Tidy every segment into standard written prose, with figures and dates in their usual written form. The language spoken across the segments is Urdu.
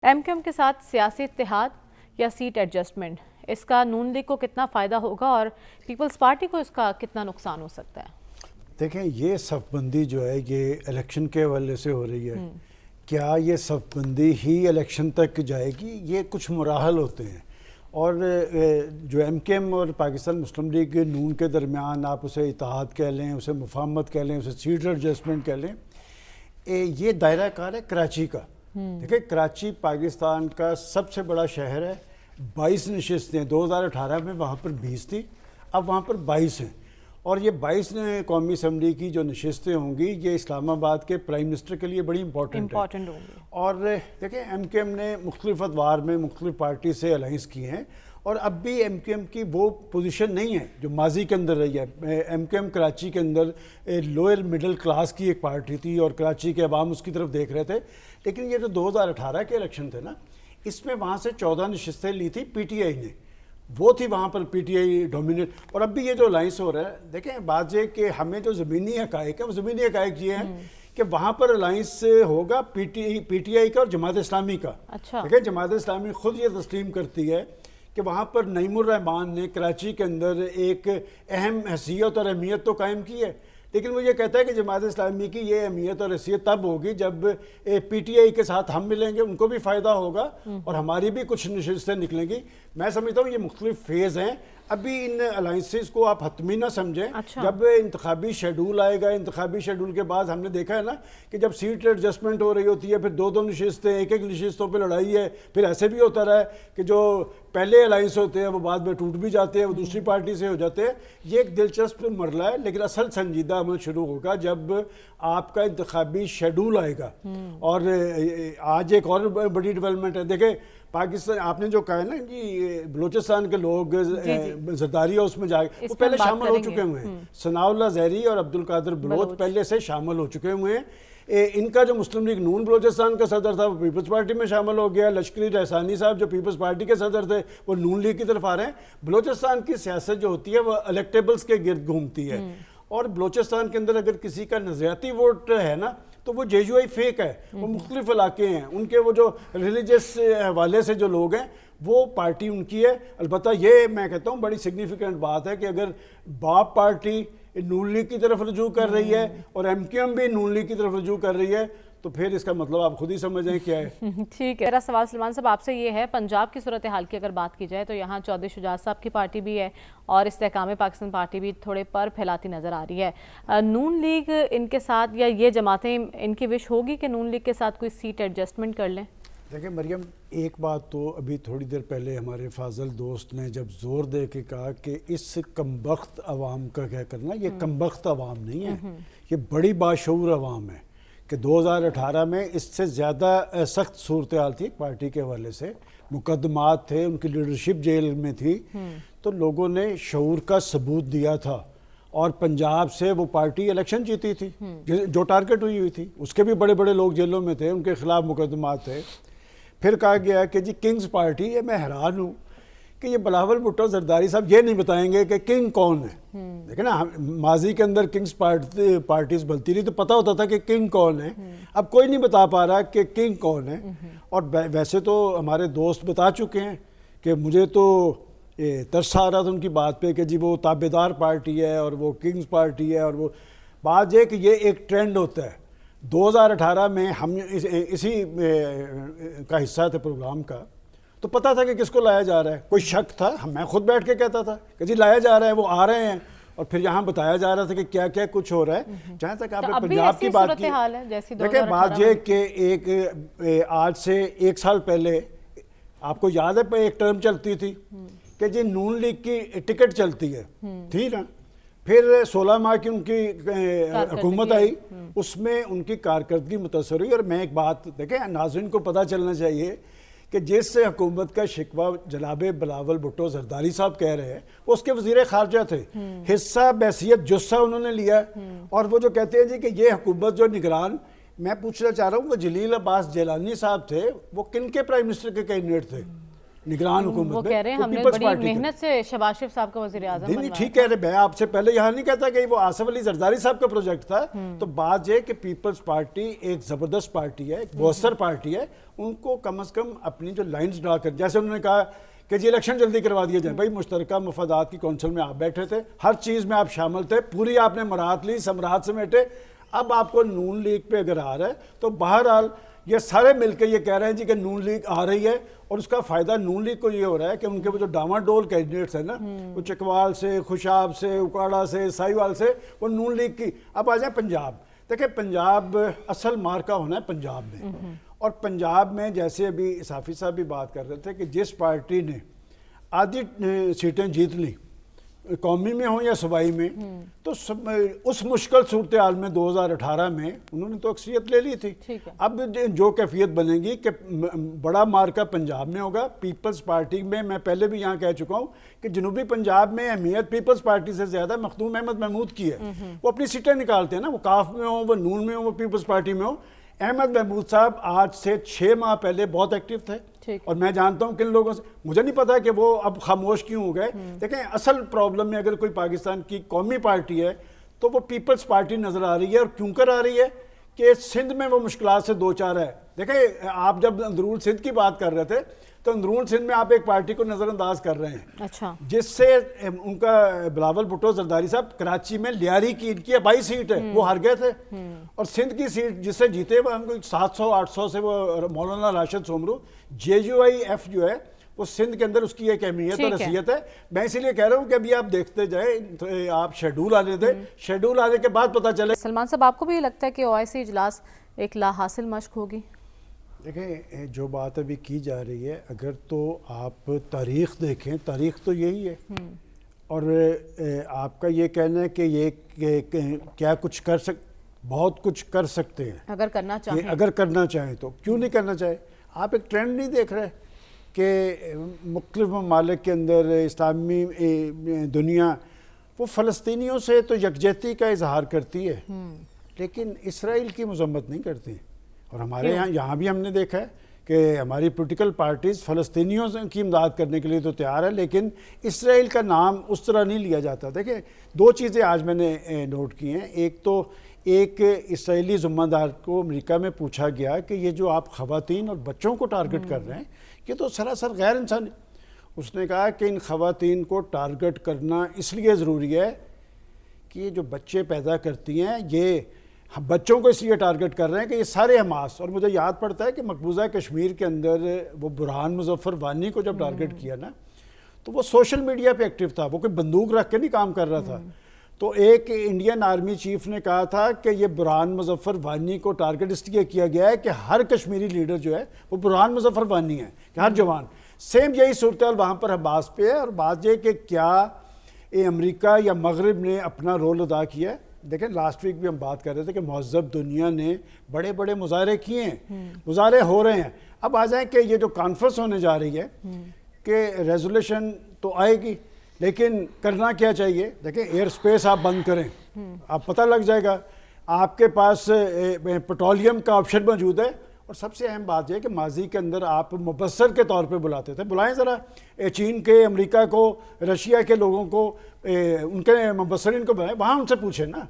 ایم کیو ایم کے ساتھ سیاسی اتحاد یا سیٹ ایڈجسٹمنٹ، اس کا نون لیگ کو کتنا فائدہ ہوگا اور پیپلز پارٹی کو اس کا کتنا نقصان ہو سکتا ہے؟ دیکھیں، یہ صف بندی جو ہے یہ الیکشن کے حوالے سے ہو رہی ہے. کیا یہ صف بندی ہی الیکشن تک جائے گی؟ یہ کچھ مراحل ہوتے ہیں، اور جو ایم کے ایم اور پاکستان مسلم لیگ نون کے درمیان آپ اسے اتحاد کہہ لیں، اسے مفاہمت کہہ لیں، اسے سیٹ ایڈجسٹمنٹ کہہ لیں، یہ دائرہ کار ہے کراچی کا. دیکھیں، کراچی پاکستان کا سب سے بڑا شہر ہے. 22 نشستیں 2018 میں وہاں پر 20 تھی، اب وہاں پر 22 ہیں، اور یہ 22 قومی اسمبلی کی جو نشستیں ہوں گی یہ اسلام آباد کے پرائم منسٹر کے لیے بڑی امپورٹنٹ ہوں گی. اور دیکھیں، ایم کیو ایم نے مختلف ادوار میں مختلف پارٹی سے الائنس کیے ہیں، اور اب بھی ایم کیو ایم کی وہ پوزیشن نہیں ہے جو ماضی کے اندر رہی ہے. ایم کیو ایم کراچی کے اندر لوئر مڈل کلاس کی ایک پارٹی تھی اور کراچی کے عوام اس کی طرف دیکھ رہے تھے. لیکن یہ جو 2018 کے الیکشن تھے نا، اس میں وہاں سے 14 نشستیں لی تھی پی ٹی آئی نے، وہ تھی وہاں پر پی ٹی آئی ڈومینیٹ. اور اب بھی یہ جو الائنس ہو رہا ہے، دیکھیں بات یہ کہ ہمیں جو زمینی حقائق ہیں وہ زمینی حقائق یہ ہیں کہ وہاں پر الائنس ہوگا پی ٹی آئی کا اور جماعت اسلامی کا. دیکھیں، جماعت اسلامی خود یہ تسلیم کرتی ہے کہ وہاں پر نعیم الرحمان نے کراچی کے اندر ایک اہم حیثیت اور اہمیت تو قائم کی ہے، لیکن وہ یہ کہتا ہے کہ جماعت اسلامی کی یہ اہمیت اور حیثیت تب ہوگی جب پی ٹی آئی کے ساتھ ہم ملیں گے، ان کو بھی فائدہ ہوگا اور ہماری بھی کچھ نشستیں نکلیں گی. میں سمجھتا ہوں یہ مختلف فیز ہیں. ابھی ان الائنسز کو آپ حتمی نہ سمجھیں. جب انتخابی شیڈول آئے گا، انتخابی شیڈول کے بعد ہم نے دیکھا ہے نا کہ جب سیٹ ایڈجسٹمنٹ ہو رہی ہوتی ہے، پھر دو نشستیں، ایک نشستوں پہ لڑائی ہے. پھر ایسے بھی ہوتا رہا ہے کہ جو پہلے الائنس ہوتے ہیں وہ بعد میں ٹوٹ بھی جاتے ہیں، وہ دوسری پارٹی سے ہو جاتے ہیں. یہ ایک دلچسپ مرحلہ ہے، لیکن اصل سنجیدہ عمل شروع ہوگا جب آپ کا انتخابی شیڈول آئے گا. اور آج ایک اور بڑی ڈیولپمنٹ ہے. دیکھیں، پاکستان آپ نے جو کہا ہے نا کہ بلوچستان کے لوگ زرداری ہاؤس میں جائے، وہ پہلے شامل ہو چکے ہوئے ہیں. ثناء اللہ زہری اور عبدالقادر بلوچ پہلے سے شامل ہو چکے ہوئے ہیں. ان کا جو مسلم لیگ نون بلوچستان کا صدر تھا وہ پیپلز پارٹی میں شامل ہو گیا. لشکری رحسانی صاحب جو پیپلز پارٹی کے صدر تھے وہ نون لیگ کی طرف آ رہے ہیں. بلوچستان کی سیاست جو ہوتی ہے وہ الیکٹیبلز کے گرد گھومتی ہے، اور بلوچستان کے اندر اگر کسی کا نظریاتی ووٹ ہے نا تو وہ جے یو آئی فیک ہے. وہ مختلف علاقے ہیں، ان کے وہ جو ریلیجس حوالے سے جو لوگ ہیں وہ پارٹی ان کی ہے. البتہ یہ میں کہتا ہوں بڑی سگنیفیکنٹ بات ہے کہ اگر باپ پارٹی نون لیگ کی طرف رجوع کر رہی ہے اور ایم کیو ایم بھی نون لیگ کی طرف رجوع کر رہی ہے تو پھر اس کا مطلب آپ خود ہی سمجھیں کیا ہے. ٹھیک ہے. میرا سوال سلمان صاحب آپ سے یہ ہے، پنجاب کی صورتحال کی اگر بات کی جائے تو یہاں چودھری شجاعت صاحب کی پارٹی بھی ہے اور استحکام پاکستان پارٹی بھی تھوڑے پر پھیلاتی نظر آ رہی ہے. نون لیگ ان کے ساتھ یا یہ جماعتیں ان کی وش ہوگی کہ نون لیگ کے ساتھ کوئی سیٹ ایڈجسٹمنٹ کر لیں؟ دیکھیں مریم، ایک بات تو ابھی تھوڑی دیر پہلے ہمارے فاضل دوست نے جب زور دے کے کہا کہ اس کمبخت عوام کا کیا کرنا، یہ کمبخت عوام نہیں ہے، یہ بڑی باشعور عوام ہے. کہ 2018 میں اس سے زیادہ سخت صورتحال تھی پارٹی کے حوالے سے، مقدمات تھے، ان کی لیڈرشپ جیل میں تھی، تو لوگوں نے شعور کا ثبوت دیا تھا اور پنجاب سے وہ پارٹی الیکشن جیتی تھی جو ٹارگٹ ہوئی تھی. اس کے بھی بڑے بڑے لوگ جیلوں میں تھے، ان کے خلاف مقدمات تھے. پھر کہا گیا کہ جی کنگز پارٹی ہے. میں حیران ہوں کہ یہ بلاول بھٹو زرداری صاحب یہ نہیں بتائیں گے کہ کنگ کون ہے. دیکھیں نا، ماضی کے اندر کنگز پارٹیز بنتی رہی تو پتہ ہوتا تھا کہ کنگ کون ہے. اب کوئی نہیں بتا پا رہا کہ کنگ کون ہے. اور ویسے تو ہمارے دوست بتا چکے ہیں کہ مجھے تو ترس آ رہا تھا ان کی بات پہ کہ جی وہ تابعدار پارٹی ہے اور وہ کنگز پارٹی ہے. اور وہ بات یہ کہ یہ ایک ٹرینڈ ہوتا ہے. 2018 میں ہم اسی کا حصہ تھے پروگرام کا، تو پتہ تھا کہ کس کو لایا جا رہا ہے. کوئی شک تھا؟ میں خود بیٹھ کے کہتا تھا کہ جی لایا جا رہا ہے، وہ آ رہے ہیں. اور پھر یہاں بتایا جا رہا تھا کہ کیا کیا کچھ ہو رہا ہے. جہاں تک آپ نے پنجاب کی بات کی، دیکھیں بات یہ کہ ایک آج سے 1 سال پہلے آپ کو یاد ہے ایک ٹرم چلتی تھی کہ جی نون لیگ کی ٹکٹ چلتی ہے، ٹھیک نا. پھر 16 ماہ کی ان کی حکومت آئی، اس میں ان کی کارکردگی متاثر ہوئی. اور میں ایک بات دیکھیں، ناظرین کو پتہ چلنا چاہیے کہ جس سے حکومت کا شکوہ جناب بلاول بھٹو زرداری صاحب کہہ رہے ہیں وہ اس کے وزیر خارجہ تھے. حصہ بحیثیت جثہ انہوں نے لیا. اور وہ جو کہتے ہیں جی کہ یہ حکومت جو نگران، میں پوچھنا چاہ رہا ہوں وہ جلیل عباس جیلانی صاحب تھے، وہ کن کے پرائم منسٹر کے کینڈیڈیٹ تھے؟ نگران حکومت وہ میں، کہہ رہے ہیں وہ ہم نے پیپلز بڑی پارٹی کے۔ محنت سے شہباز شریف صاحب کا وزیر اعظم نہیں ٹھیک کہہ رہے، میں آپ سے پہلے یہاں نہیں کہتا کہ وہ آصف علی زرداری صاحب کا پروجیکٹ تھا، تو بات یہ کہ پیپلز پارٹی ایک زبردست پارٹی ہے، ایک مؤثر پارٹی ہے، ان کو کم از کم اپنی جو لائنز ڈرا کر، جیسے انہوں نے کہا کہ جی الیکشن جلدی کروا دیا جائے، بھائی مشترکہ مفادات کی کونسل میں آپ بیٹھے تھے، ہر چیز میں آپ شامل تھے، پوری آپ نے مراحت لی، ثمرات سمیٹے، اب آپ کو نون لیگ پہ اگر آ رہا ہے تو بہرحال یہ سارے مل کے یہ کہہ رہے ہیں جی کہ نون لیگ آ رہی ہے، اور اس کا فائدہ نون لیگ کو یہ ہو رہا ہے کہ ان کے وہ جو ڈاما ڈول کینڈیڈیٹس ہیں نا، وہ چکوال سے، خوشاب سے، اکاڑا سے، سائیوال سے، وہ نون لیگ کی۔ اب آ جائیں پنجاب، دیکھیں پنجاب اصل مارکا ہونا ہے پنجاب میں، اور پنجاب میں جیسے ابھی صافی صاحب بھی بات کر رہے تھے کہ جس پارٹی نے آدھی سیٹیں جیت لی، قومی میں ہوں یا صوبائی میں، تو اس مشکل صورتحال میں 2018 میں انہوں نے تو اکثریت لے لی تھی۔ اب جو کیفیت بنے گی کہ بڑا مارکا پنجاب میں ہوگا، پیپلز پارٹی میں پہلے بھی یہاں کہہ چکا ہوں کہ جنوبی پنجاب میں اہمیت پیپلز پارٹی سے زیادہ مخدوم احمد محمود کی ہے، وہ اپنی سیٹیں نکالتے ہیں نا، وہ کاف میں ہوں، وہ نون میں ہوں، وہ پیپلز پارٹی میں ہوں۔ احمد محمود صاحب آج سے 6 ماہ پہلے بہت ایکٹیو تھے، اور میں جانتا ہوں کن لوگوں سے، مجھے نہیں پتا کہ وہ اب خاموش کیوں ہو گئے۔ دیکھیں اصل پرابلم میں اگر کوئی پاکستان کی قومی پارٹی ہے تو وہ پیپلز پارٹی نظر آ رہی ہے، اور کیوں کر آ رہی ہے کہ سندھ میں وہ مشکلات سے دو چار ہے۔ دیکھیں آپ جب اندرون سندھ کی بات کر رہے تھے تو اندرون سندھ میں آپ ایک پارٹی کو نظر انداز کر رہے ہیں، اچھا، جس سے ان کا بلاول بھٹو زرداری صاحب کراچی میں لیاری کی ان کی 22 سیٹ ہے، وہ ہار گئے تھے، اور سندھ کی سیٹ جس سے جیتے وہ ہم کو 700-800 سے وہ مولانا راشد سومرو، JUIF جو ہے وہ سندھ کے اندر اس کی ایک اہمیت اور حیثیت ہے۔ میں اسی لیے کہہ رہا ہوں کہ ابھی آپ دیکھتے جائیں، آپ شیڈول آنے دیں، شیڈول آنے کے بعد پتہ چلے۔ سلمان صاحب آپ کو بھی یہ لگتا ہے کہ OIC اجلاس ایک لا حاصل مشق ہوگی؟ دیکھیں جو بات ابھی کی جا رہی ہے، اگر تو آپ تاریخ دیکھیں، تاریخ تو یہی ہے، اور آپ کا یہ کہنا ہے کہ یہ کیا کچھ بہت کچھ کر سکتے ہیں اگر کرنا چاہیں، اگر کرنا چاہیں تو کیوں نہیں کرنا چاہے؟ آپ ایک ٹرینڈ نہیں دیکھ رہے کہ مختلف ممالک کے اندر اسلامی دنیا وہ فلسطینیوں سے تو یکجہتی کا اظہار کرتی ہے، لیکن اسرائیل کی مذمت نہیں کرتی، اور ہمارے یہاں بھی ہم نے دیکھا ہے کہ ہماری پولیٹیکل پارٹیز فلسطینیوں کی امداد کرنے کے لیے تو تیار ہے، لیکن اسرائیل کا نام اس طرح نہیں لیا جاتا۔ دیکھیں 2 چیزیں آج میں نے نوٹ کی ہیں، ایک تو ایک اسرائیلی ذمہ دار کو امریکہ میں پوچھا گیا کہ یہ جو آپ خواتین اور بچوں کو ٹارگٹ کر رہے ہیں یہ تو سراسر غیر انسانی۔ اس نے کہا کہ ان خواتین کو ٹارگٹ کرنا اس لیے ضروری ہے کہ یہ جو بچے پیدا کرتی ہیں یہ بچوں کو اس لیے ٹارگٹ کر رہے ہیں کہ یہ سارے حماس، اور مجھے یاد پڑتا ہے کہ مقبوضہ کشمیر کے اندر وہ برہان مظفر وانی کو جب ٹارگٹ کیا نا تو وہ سوشل میڈیا پہ ایکٹیو تھا، وہ کوئی بندوق رکھ کے نہیں کام کر رہا تھا، تو ایک انڈین آرمی چیف نے کہا تھا کہ یہ برہان مظفر وانی کو ٹارگٹ اس لیے کیا گیا ہے کہ ہر کشمیری لیڈر جو ہے وہ برہان مظفر وانی ہے، کہ ہر جوان سیم یہی صورتحال وہاں پر حماس پہ ہے۔ اور بات یہ کہ کیا امریکہ یا مغرب نے اپنا رول ادا کیا ہے؟ دیکھیں لاسٹ ویک بھی ہم بات کر رہے تھے کہ مہذب دنیا نے بڑے بڑے مظاہرے کیے ہیں، مظاہرے ہو رہے ہیں۔ اب آ جائیں کہ یہ جو کانفرنس ہونے جا رہی ہے کہ ریزولوشن تو آئے گی، لیکن کرنا کیا چاہیے؟ دیکھیں ایئر سپیس آپ بند کریں، آپ پتہ لگ جائے گا، آپ کے پاس پیٹرولیم کا آپشن موجود ہے، اور سب سے اہم بات یہ ہے کہ ماضی کے اندر آپ مبصر کے طور پہ بلاتے تھے، بلائیں ذرا چین کے، امریکہ کو، رشیا کے لوگوں کو، ان کے مبصرین کو بلائیں، وہاں ان سے پوچھیں نا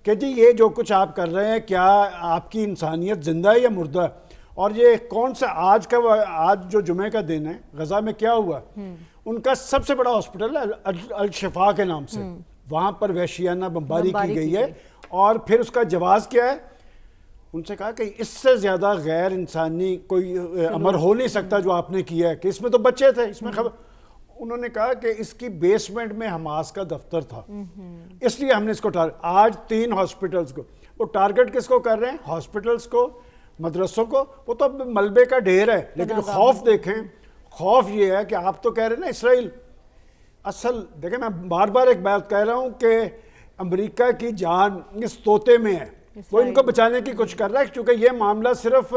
کہ جی یہ جو کچھ آپ کر رہے ہیں کیا آپ کی انسانیت زندہ ہے یا مردہ؟ اور یہ کون سا آج جو جمعہ کا دن ہے، غزہ میں کیا ہوا؟ ان کا سب سے بڑا ہاسپٹل ہے الشفا کے نام سے، وہاں پر وحشیانہ بمباری کی گئی ہے، اور پھر اس کا جواز کیا ہے؟ ان سے کہا کہ اس سے زیادہ غیر انسانی کوئی امر ہو نہیں سکتا جو آپ نے کیا ہے، کہ اس میں تو بچے تھے، اس میں انہوں نے کہا کہ اس کی بیسمنٹ میں حماس کا دفتر تھا، اس لیے ہم نے اس کو آج 3 ہاسپٹلز کو، وہ ٹارگٹ کس کو کر رہے ہیں؟ ہاسپٹلز کو، مدرسوں کو، وہ تو ملبے کا ڈھیر ہے، لیکن خوف دیکھیں، خوف یہ ہے کہ آپ تو کہہ رہے ہیں نا اسرائیل، اصل دیکھیں میں بار بار ایک بات کہہ رہا ہوں کہ امریکہ کی جان اس طوطے میں ہے، وہ ان کو بچانے کی کوشش کر رہا ہے، کیونکہ یہ معاملہ صرف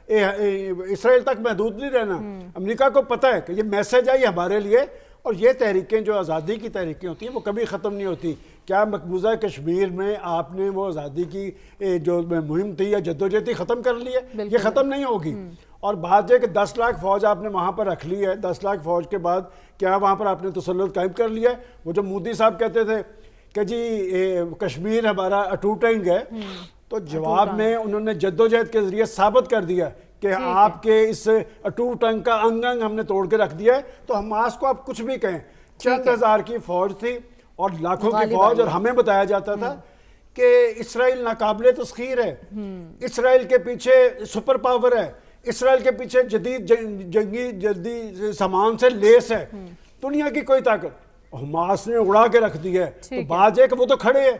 اسرائیل تک محدود نہیں رہنا، امریکہ کو پتہ ہے کہ یہ میسج ہے یہ ہمارے لیے، اور یہ تحریکیں جو آزادی کی تحریکیں ہوتی ہیں وہ کبھی ختم نہیں ہوتی۔ کیا مقبوضہ کشمیر میں آپ نے وہ آزادی کی جو مہم تھی یا جدوجہد تھی ختم کر لی ہے؟ یہ ختم نہیں ہوگی، اور بات ہے کہ 10 لاکھ فوج آپ نے وہاں پر رکھ لی ہے، 10 لاکھ فوج کے بعد کیا وہاں پر آپ نے تسلط قائم کر لیا ہے؟ وہ جو مودی صاحب کہتے تھے کہ جی کشمیر ہمارا اٹوٹ ٹنگ ہے، تو جواب میں انہوں نے جدوجہد کے ذریعے ثابت کر دیا کہ آپ کے اس اٹوٹ ٹنگ کا انگ انگ ہم نے توڑ کے رکھ دیا ہے۔ تو حماس کو آپ کچھ بھی کہیں، چند ہزار کی فوج تھی اور لاکھوں کی فوج، اور ہمیں بتایا جاتا تھا کہ اسرائیل ناقابل تسخیر ہے، اسرائیل کے پیچھے سپر پاور ہے، اسرائیل کے پیچھے جدید جنگی سامان سے لیس ہے، دنیا کی کوئی طاقت۔ حماس نے اڑا کے رکھ دی ہے، تو بات ہے کہ وہ تو کھڑے ہیں۔